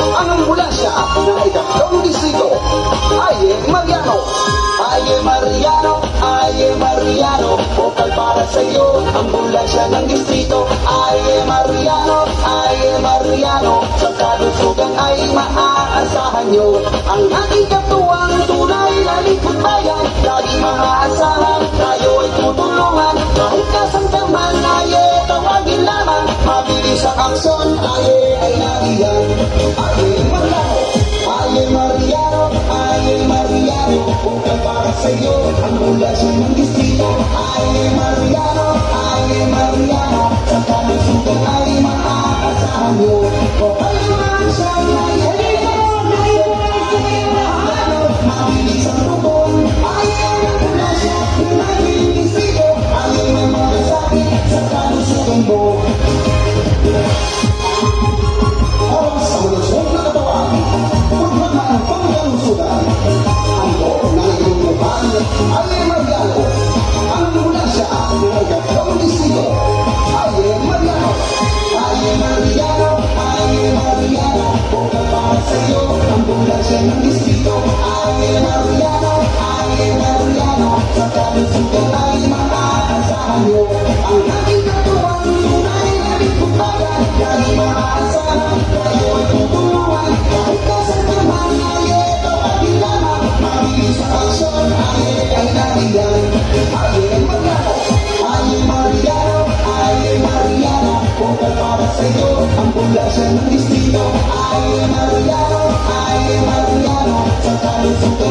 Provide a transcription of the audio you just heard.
Ang ambulansya na ikatlong distrito. Aye Mariano, Aye Mariano, Aye Mariano, vokal para sa iyo, ambulansya ng distrito. Aye Mariano, Aye Mariano, sa kalusugan ay maaasahan nyo. Ang ating katuwang tunay na lingkod bayan, lagi maaasahan, tayo ay tutulungan. Kahit kasamdaman, aye, tawagin lamang, mabilis ang aksyon, aye ay nariyan. Aye Mariano, Aye Mariano, Aye Mariano, vokal para sa iyo, ambulansya ng distrito. Aye Mariano, Aye Mariano, sa kalusugan ay maaasahan nyo. Vokal naman siya, aye, mabilis ang rubong, aye ambulansya ng distrito. Aye may masasabi sa kalusugan mo. Sa malusog na katawan, huwag naman ang pangkalusugan. Ang loob na nagtutupang Aye Mariano, ang ambulansya ng ikatlong distrito. Aye Mariano, Aye Mariano, Aye Mariano, vokal para sa iyo, ambulansya ng distrito. Aye Mariano, Aye Mariano, sa kalusugan ay maaasahan nyo. Ang ating katuwang tunay na lingkod bayan, lagi maaasahan, tayo ay tutulungan. Kahit kasamdaman, aye, tawagin lamang, mabilis ang aksyon, aye ay nariyan. Aye Mariano, Aye Mariano, Aye Mariano, vokal para sa iyo, ambulansya ng distrito. Aye Mariano, Aye Mariano, sa kalusugan